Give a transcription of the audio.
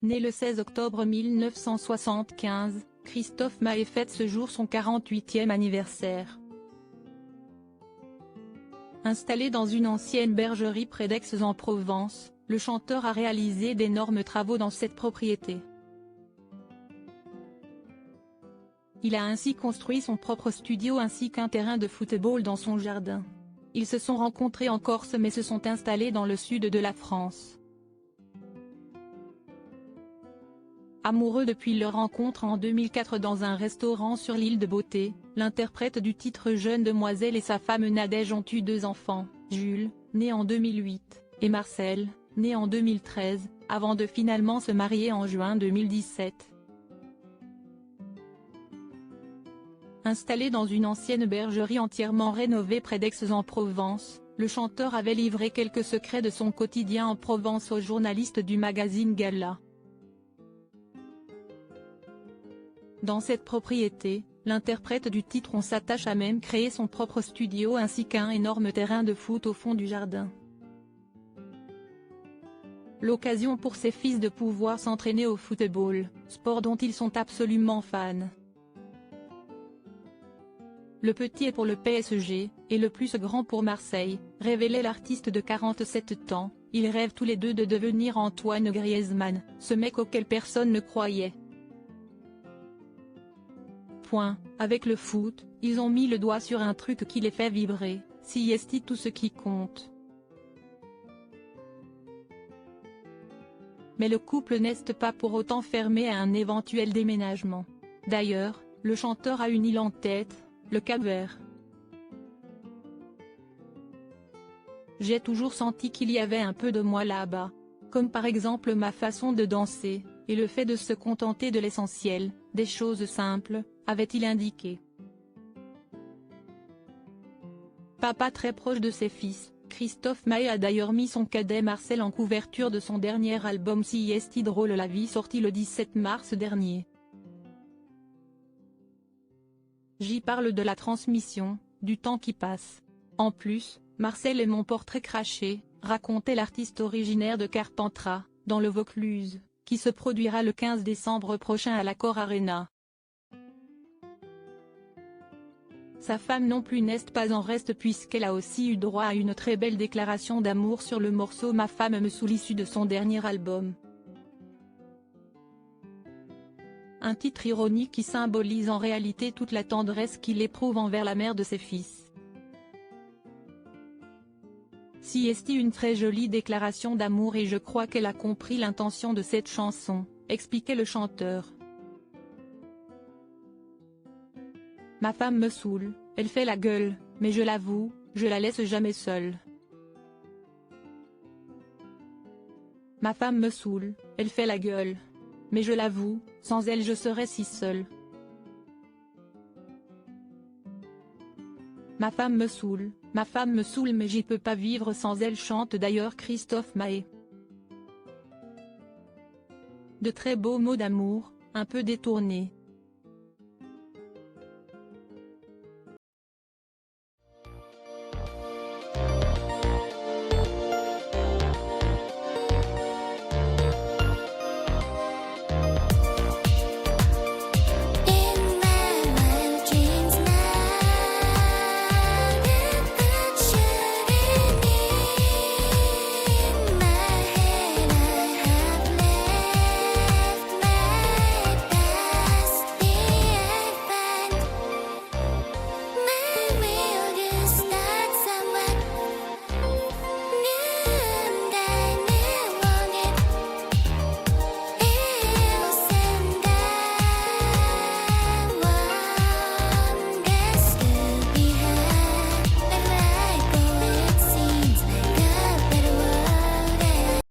Né le 16 octobre 1975, Christophe Maé fête ce jour son 48e anniversaire. Installé dans une ancienne bergerie près d'Aix-en-Provence, le chanteur a réalisé d'énormes travaux dans cette propriété. Il a ainsi construit son propre studio ainsi qu'un terrain de football dans son jardin. Ils se sont rencontrés en Corse mais se sont installés dans le sud de la France. Amoureux depuis leur rencontre en 2004 dans un restaurant sur l'île de Beauté, l'interprète du titre Jeune Demoiselle et sa femme Nadège ont eu 2 enfants, Jules, né en 2008, et Marcel, né en 2013, avant de finalement se marier en juin 2017. Installé dans une ancienne bergerie entièrement rénovée près d'Aix-en-Provence, le chanteur avait livré quelques secrets de son quotidien en Provence aux journalistes du magazine Gala. Dans cette propriété, l'interprète du titre s'attache à même créer son propre studio ainsi qu'un énorme terrain de foot au fond du jardin. L'occasion pour ses fils de pouvoir s'entraîner au football, sport dont ils sont absolument fans. Le petit est pour le PSG, et le plus grand pour Marseille, révélait l'artiste de 47 ans, ils rêvent tous les deux de devenir Antoine Griezmann, ce mec auquel personne ne croyait. Avec le foot, ils ont mis le doigt sur un truc qui les fait vibrer, CST tout ce qui compte. Mais le couple n'est pas pour autant fermé à un éventuel déménagement. D'ailleurs, le chanteur a une île en tête, le Cap-Vert. J'ai toujours senti qu'il y avait un peu de moi là-bas. Comme par exemple ma façon de danser, et le fait de se contenter de l'essentiel, des choses simples, avait-il indiqué. Papa très proche de ses fils, Christophe Maé a d'ailleurs mis son cadet Marcel en couverture de son dernier album CST Drôle la vie sorti le 17 mars dernier. J'y parle de la transmission, du temps qui passe. En plus, Marcel est mon portrait craché, racontait l'artiste originaire de Carpentras, dans le Vaucluse, qui se produira le 15 décembre prochain à l'Accor Arena. Sa femme non plus n'est pas en reste puisqu'elle a aussi eu droit à une très belle déclaration d'amour sur le morceau Ma femme me saoule issu de son dernier album. Un titre ironique qui symbolise en réalité toute la tendresse qu'il éprouve envers la mère de ses fils. CST une très jolie déclaration d'amour et je crois qu'elle a compris l'intention de cette chanson, expliquait le chanteur. Ma femme me saoule, elle fait la gueule, mais je l'avoue, je la laisse jamais seule. Ma femme me saoule, elle fait la gueule. Mais je l'avoue, sans elle je serais si seule. Ma femme me saoule mais j'y peux pas vivre sans elle chante d'ailleurs Christophe Maé. De très beaux mots d'amour, un peu détournés,